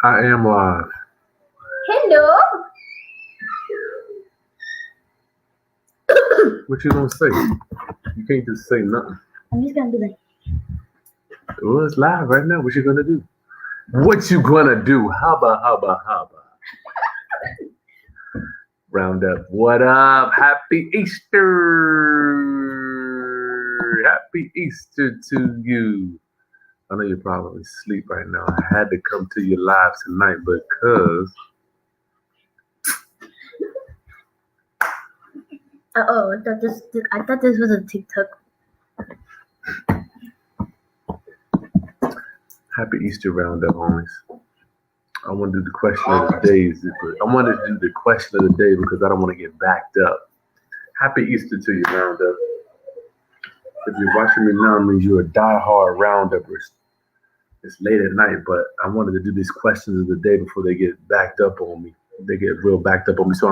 I am live. Hello. What you gonna say? You can't just say nothing. I'm just gonna be like, Well, it's live right now. What you gonna do? What you gonna do? Hubba. Roundup. What up? Happy Easter! Happy Easter to you. I know you're probably asleep right now. I had to come to you live tonight because oh, I thought this was a TikTok. Happy Easter Roundup, homies. I want to do the question of the day. I wanted to do the question of the day because I don't want to get backed up. Happy Easter to you, Roundup. If you're watching me now, it means you're a diehard Roundupper. It's late at night, but I wanted to do these questions of the day before they get backed up on me. They get real backed up on me. So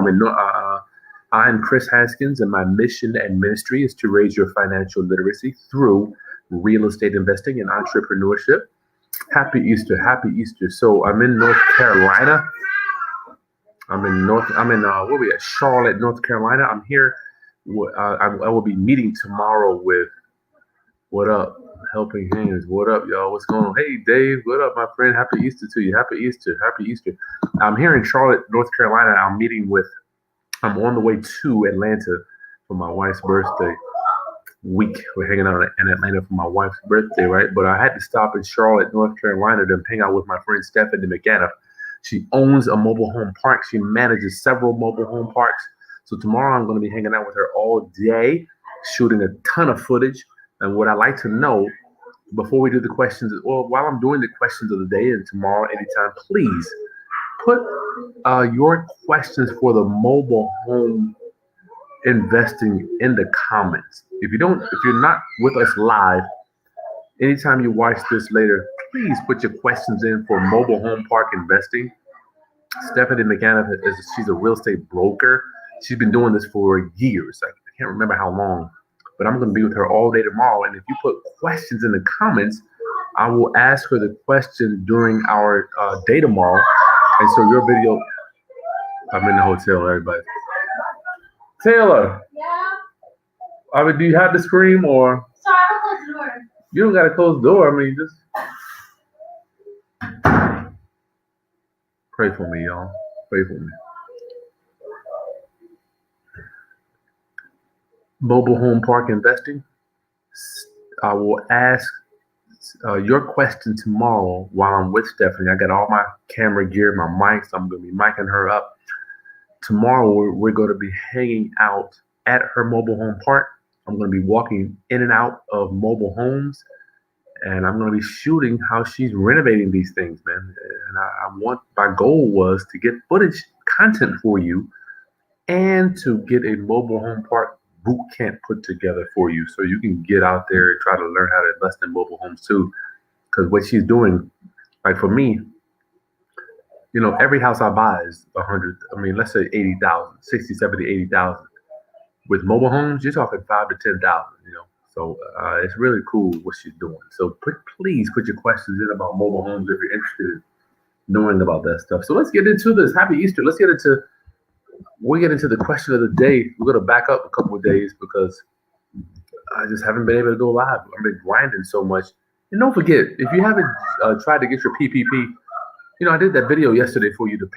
I'm Chris Haskins, and my mission and ministry is to raise your financial literacy through real estate investing and entrepreneurship. Happy Easter, happy Easter. So I'm in North Carolina. I'm in where we at? Charlotte, North Carolina. I'm here. I will be meeting tomorrow with what up? Helping Hands. What up, y'all? What's going on? Hey, Dave. What up, my friend? Happy Easter to you. Happy Easter. Happy Easter. I'm here in Charlotte, North Carolina. I'm on the way to Atlanta for my wife's birthday week. We're hanging out in Atlanta for my wife's birthday, right? But I had to stop in Charlotte, North Carolina to hang out with my friend Stephanie McAnuff. She owns a mobile home park. She manages several mobile home parks. So tomorrow I'm going to be hanging out with her all day, shooting a ton of footage. And what I like to know before we do the questions, well, while I'm doing the questions of the day and tomorrow, anytime, please put your questions for the mobile home investing in the comments. If you're not with us live, anytime you watch this later, please put your questions in for mobile home park investing. Stephanie McAnuff she's a real estate broker. She's been doing this for years. I can't remember how long, but I'm going to be with her all day tomorrow. And if you put questions in the comments, I will ask her the question during our day tomorrow. And so your video, I'm in the hotel, everybody. Taylor. Yeah. I mean, do you have to scream or? Sorry, I'll close the door. You don't got to close the door. I mean, just pray for me, y'all. Pray for me. Mobile home park investing. I will ask your question tomorrow while I'm with Stephanie. I got all my camera gear, my mics. I'm going to be micing her up. Tomorrow, we're going to be hanging out at her mobile home park. I'm going to be walking in and out of mobile homes, and I'm going to be shooting how she's renovating these things, man. And my goal was to get footage content for you and to get a mobile home park boot camp put together for you so you can get out there and try to learn how to invest in mobile homes too. Because what she's doing, like for me, every house I buy is 100. I mean, let's say 80,000, 60, 70, 80,000. With mobile homes, you're talking 5 to 10,000. So it's really cool what she's doing. So please put your questions in about mobile homes if you're interested in knowing about that stuff. So let's get into this. Happy Easter. We'll get into the question of the day. We're going to back up a couple of days because I just haven't been able to go live. I've been grinding so much. And don't forget, if you haven't tried to get your PPP, I did that video yesterday for you, the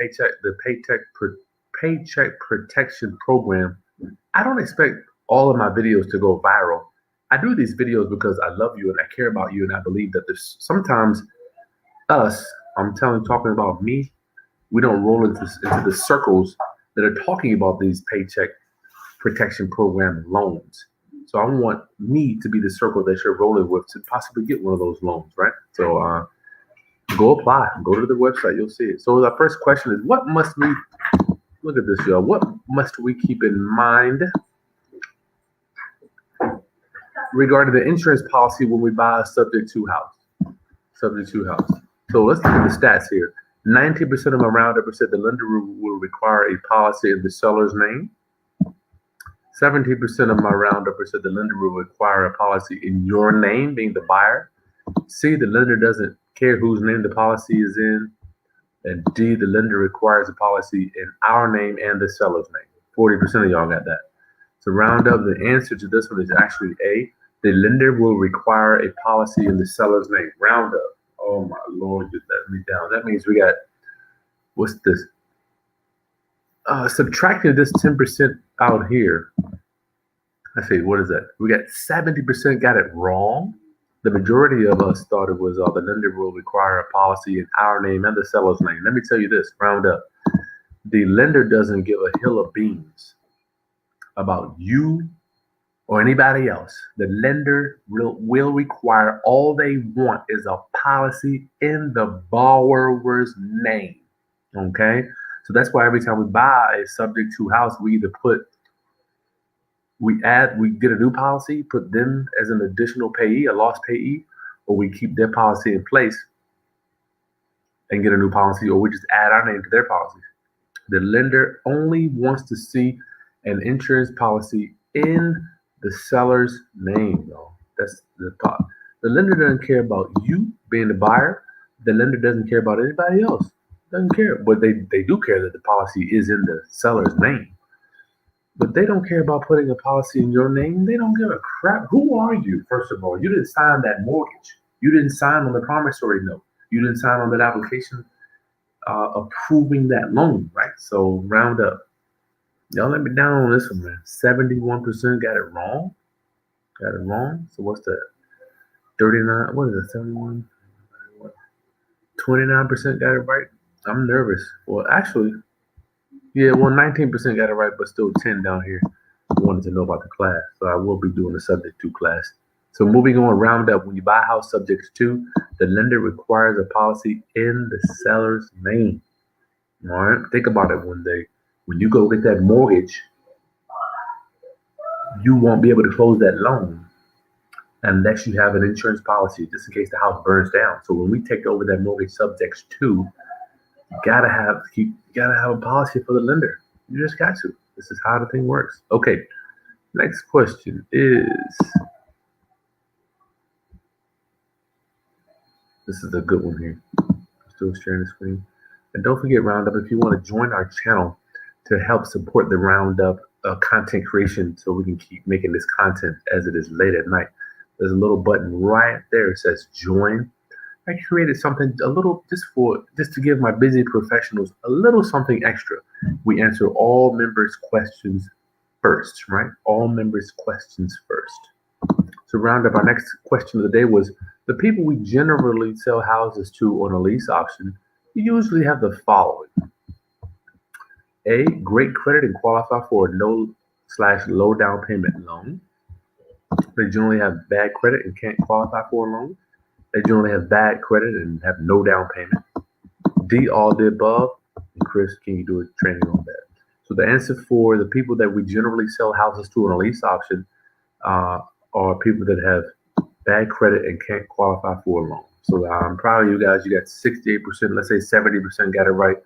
Paycheck Protection Program. I don't expect all of my videos to go viral. I do these videos because I love you and I care about you, and I believe that there's sometimes talking about me, we don't roll into the circles that are talking about these Paycheck Protection Program loans. So I want me to be the circle that you're rolling with to possibly get one of those loans, right? So go apply. Go to the website. You'll see it. So the first question is, look at this, y'all. What must we keep in mind regarding the insurance policy when we buy a subject to house? Subject to house. So let's look at the stats here. 90% of my roundup said the lender will require a policy in the seller's name. 17% of my roundup said the lender will require a policy in your name, being the buyer. C, the lender doesn't care whose name the policy is in. And D, the lender requires a policy in our name and the seller's name. 40% of y'all got that. To round up, the answer to this one is actually A. The lender will require a policy in the seller's name. Round up. Oh my Lord, you let me down. That means we got, what's this? Subtracting this 10% out here. I say, what is that? We got 70% got it wrong. The majority of us thought it was the lender will require a policy in our name and the seller's name. Let me tell you this, round up. The lender doesn't give a hill of beans about you or anybody else. The lender will require, all they want is a policy in the borrower's name. Okay? So that's why every time we buy a subject to house, we either we get a new policy, put them as an additional payee, a lost payee, or we keep their policy in place and get a new policy, or we just add our name to their policy. The lender only wants to see an insurance policy in the seller's name, though. That's the part. The lender doesn't care about you being the buyer. The lender doesn't care about anybody else. Doesn't care. But they do care that the policy is in the seller's name. But they don't care about putting a policy in your name. They don't give a crap. Who are you, first of all? You didn't sign that mortgage. You didn't sign on the promissory note. You didn't sign on that application approving that loan, right? So round up. Y'all let me down on this one, man. 71% got it wrong. Got it wrong. So what's that? 39, what is it? 71? 29% got it right. I'm nervous. Well, actually, yeah, well, 19% got it right, but still 10 down here. I wanted to know about the class. So I will be doing the subject to class. So moving on, round up. When you buy a house subject to, the lender requires a policy in the seller's name. All right? Think about it when you go get that mortgage, you won't be able to close that loan unless you have an insurance policy, just in case the house burns down. So when we take over that mortgage subject to, you gotta have a policy for the lender. You just got to. This is how the thing works. Okay. Next question is, this is a good one here. Still sharing the screen. And don't forget, Roundup, if you want to join our channel to help support the Roundup content creation so we can keep making this content as it is late at night, there's a little button right there. It says join. I created something a little just to give my busy professionals a little something extra. We answer all members' questions first, right? All members' questions first. So Roundup, our next question of the day was, the people we generally sell houses to on a lease option usually have the following. A, great credit and qualify for a no/low down payment loan. They generally have bad credit and can't qualify for a loan. They generally have bad credit and have no down payment. D, all the above. And Chris, can you do a training on that? So the answer for the people that we generally sell houses to on a lease option are people that have bad credit and can't qualify for a loan. So I'm proud of you guys. You got 68%, let's say 70% got it right.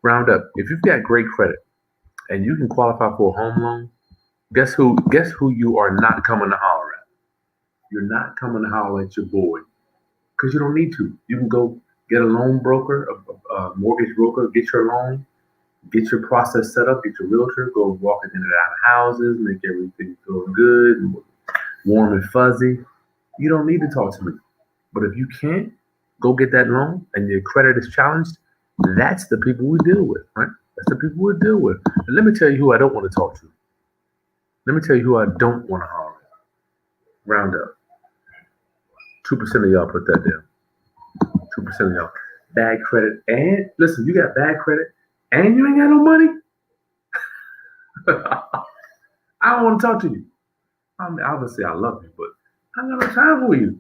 Round up. If you've got great credit and you can qualify for a home loan, guess who you are not coming to holler at? You're not coming to holler at your boy because you don't need to. You can go get a loan broker, a mortgage broker, get your loan, get your process set up, get your realtor, go walking in and out of houses, make everything feel good and warm and fuzzy. You don't need to talk to me. But if you can't go get that loan and your credit is challenged, that's the people we deal with, right? That's the people we deal with. And let me tell you who I don't want to talk to. Let me tell you who I don't want to holler at. Round up. 2% of y'all put that down. 2% of y'all. Bad credit. And listen, you got bad credit and you ain't got no money? I don't want to talk to you. I mean, obviously I love you, but I got no time for you.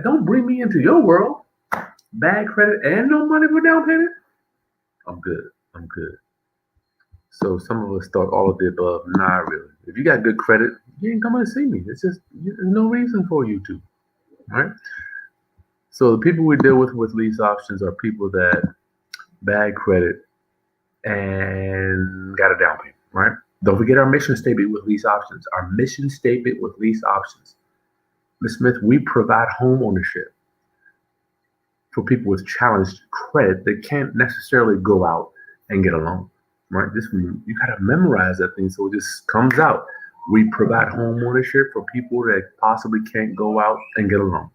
Don't bring me into your world. Bad credit and no money for down payment? I'm good. So some of us thought all of the above. Nah, really. If you got good credit, you ain't coming to see me. It's just, there's no reason for you to. Right? So the people we deal with lease options are people that bad credit and got a down payment, right? Don't forget our mission statement with lease options. Our mission statement with lease options. Ms. Smith, we provide home ownership for people with challenged credit, they can't necessarily go out and get a loan, right? You gotta memorize that thing so it just comes out. We provide home ownership for people that possibly can't go out and get a loan.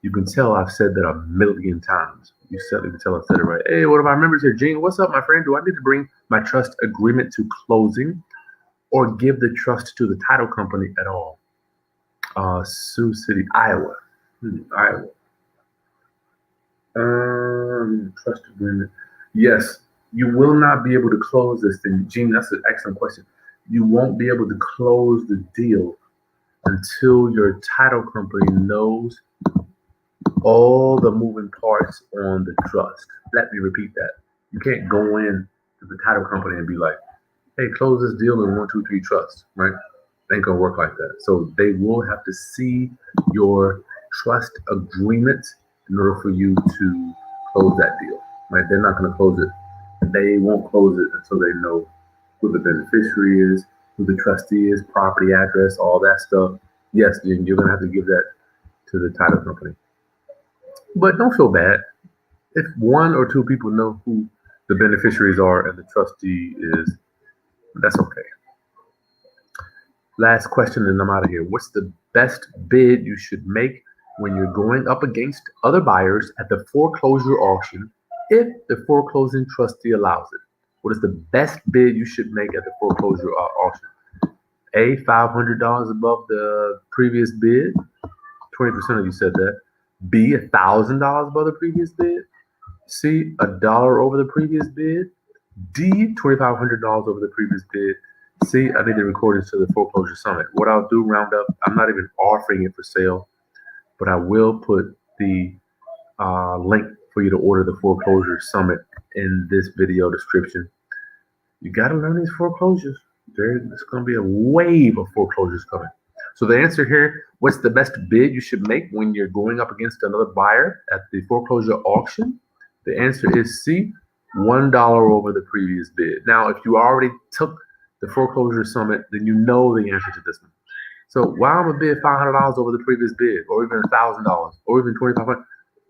You can tell I've said that a million times. You can tell I've said it right. Hey, one of our members here, Gene, what's up, my friend? Do I need to bring my trust agreement to closing or give the trust to the title company at all? Sioux City, Iowa. Iowa. Trust agreement. Yes, you will not be able to close this thing. Gene, that's an excellent question. You won't be able to close the deal until your title company knows all the moving parts on the trust. Let me repeat that. You can't go in to the title company and be like, hey, close this deal in 1, 2, 3 trust, right? It ain't gonna work like that. So they will have to see your trust agreement in order for you to close that deal, right? They're not gonna close it. They won't close it until they know who the beneficiary is, who the trustee is, property address, all that stuff. Yes, you're gonna have to give that to the title company. But don't feel bad. If 1 or 2 people know who the beneficiaries are and the trustee is, that's okay. Last question and I'm out of here. What's the best bid you should make when you're going up against other buyers at the foreclosure auction if the foreclosing trustee allows it? What is the best bid you should make at the foreclosure auction? A, $500 above the previous bid. 20% of you said that. B, $1,000 above the previous bid. C, $1 over the previous bid. D, $2,500 over the previous bid. C, I need to record this to the foreclosure summit. What I'll do, Roundup, I'm not even offering it for sale, but I will put the link for you to order the foreclosure summit in this video description. You got to learn these foreclosures. There's going to be a wave of foreclosures coming. So the answer here, what's the best bid you should make when you're going up against another buyer at the foreclosure auction? The answer is C, $1 over the previous bid. Now, if you already took the foreclosure summit, then you know the answer to this one. So why I'm gonna bid $500 over the previous bid, or even $1,000, or even $2,500?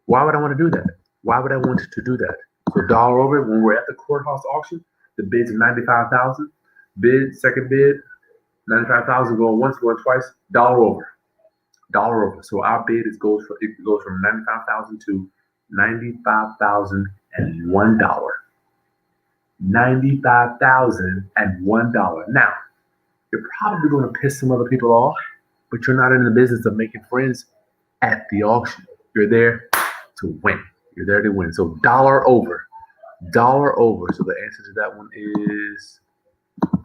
Why would I want to do that? Why would I want to do that? So dollar over it, when we're at the courthouse auction, the bid's $95,000. Bid, second bid, $95,000 going once, going twice, dollar over. Dollar over. So our bid goes from $95,000 to $95,001. $95,001. Now, you're probably going to piss some other people off, but you're not in the business of making friends at the auction. You're there to win. You're there to win. So dollar over. Dollar over. So the answer to that one is,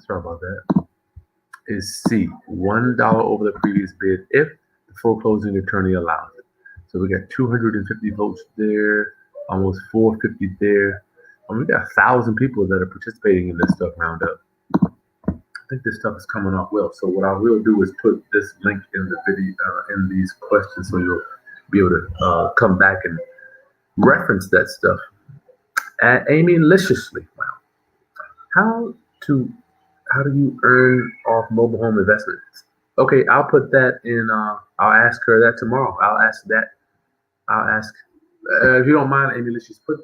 sorry about that, is C, $1 over the previous bid if the foreclosing attorney allows it. So we got 250 votes there, almost 450 there. And we got 1,000 people that are participating in this stuff Roundup. I think this stuff is coming off well. So what I will do is put this link in the video, in these questions, so you'll be able to come back and reference that stuff. Amy Liciously, wow. How do you earn off mobile home investments? Okay, I'll put that in. I'll ask her that tomorrow. I'll ask. If you don't mind, Amy, let's just put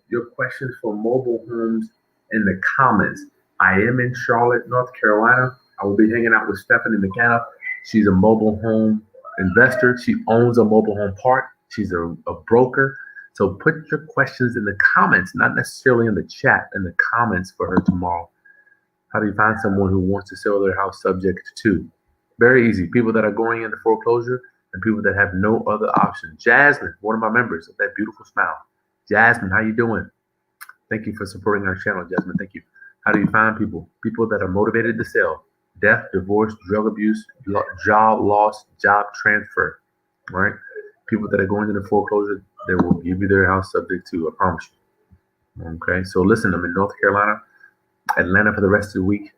your questions for mobile homes in the comments. I am in Charlotte, North Carolina. I will be hanging out with Stephanie McAnuff. She's a mobile home investor. She owns a mobile home park. She's a broker. So put your questions in the comments, not necessarily in the chat, in the comments for her tomorrow. How do you find someone who wants to sell their house subject to? Very easy. People that are going into foreclosure and people that have no other option. Jasmine, one of my members with that beautiful smile. Jasmine, how you doing? Thank you for supporting our channel, Jasmine. Thank you. How do you find people? People that are motivated to sell. Death, divorce, drug abuse, job loss, job transfer, right? People that are going into foreclosure, they will give you their house subject to, I promise you. Okay, so listen, I'm in North Carolina, Atlanta for the rest of the week.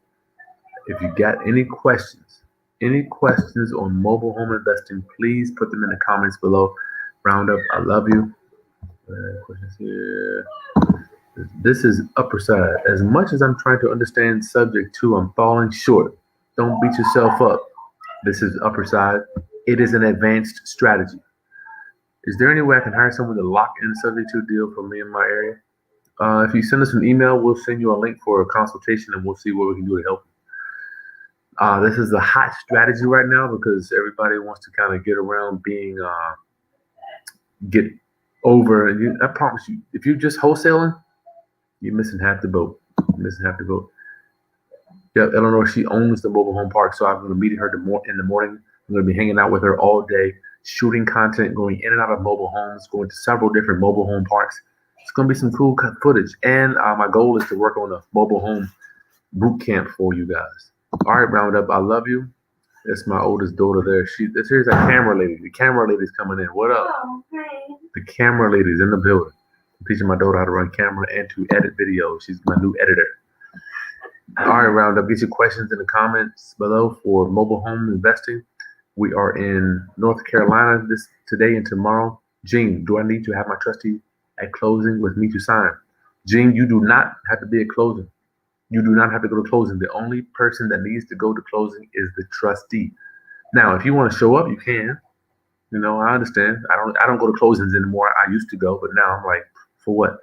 If you got any questions on mobile home investing, please put them in the comments below. Roundup, I love you. Questions here. This is upper side. As much as I'm trying to understand subject to, I'm falling short. Don't beat yourself up. This is upper side. It is an advanced strategy. Is there any way I can hire someone to lock in subject to deal for me in my area? If you send us an email, we'll send you a link for a consultation and we'll see what we can do to help you. This is a hot strategy right now because everybody wants to kind of get around being, get over. And I promise you, if you're just wholesaling, you're missing half the boat. You're missing half the boat. Yeah, Eleanor, she owns the mobile home park, so I'm going to meet her in the morning. I'm going to be hanging out with her all day, shooting content, going in and out of mobile homes, going to several different mobile home parks. It's going to be some cool footage. And my goal is to work on a mobile home boot camp for you guys. All right, Roundup, I love you. That's my oldest daughter there. Here's a camera lady. The camera lady's coming in. What up? Oh, hi. The camera lady's in the building. I'm teaching my daughter how to run camera and to edit videos. She's my new editor. All right, Roundup, get your questions in the comments below for mobile home investing. We are in North Carolina today and tomorrow. Gene, do I need to have my trustee at closing with me to sign? Gene, you do not have to be at closing. You do not have to go to closing. The only person that needs to go to closing is the trustee. Now, if you want to show up, you can. You know, I understand. I don't go to closings anymore. I used to go, but now I'm like, for what?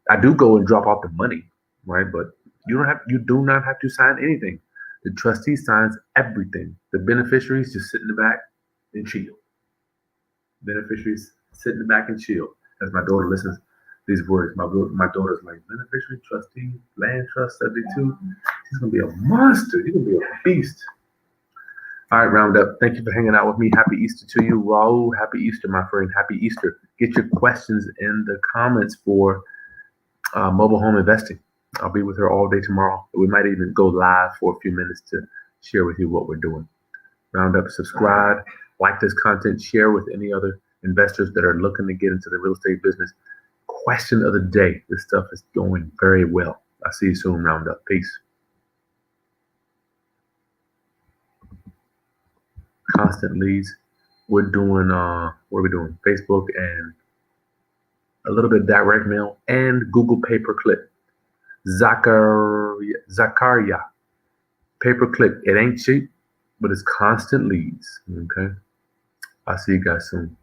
I do go and drop off the money, right? But you do not have to sign anything. The trustee signs everything. The beneficiaries just sit in the back and chill. Beneficiaries sit in the back and chill. As my daughter listens to these words, my daughter's like, beneficiary, trustee, land trust, subject to. She's gonna be a monster. You're gonna be a beast. All right, Roundup. Thank you for hanging out with me. Happy Easter to you, Raul. Happy Easter, my friend. Happy Easter. Get your questions in the comments for mobile home investing. I'll be with her all day tomorrow. We might even go live for a few minutes to share with you what we're doing. Roundup, subscribe, like this content, share with any other investors that are looking to get into the real estate business. Question of the day. This stuff is going very well. I'll see you soon, Roundup. Peace. Constant leads. We're doing, what are we doing? Facebook and a little bit of direct mail and Google pay-per-click. Zakaria, pay-per-click. It ain't cheap, but it's constant leads. Okay. I'll see you guys soon.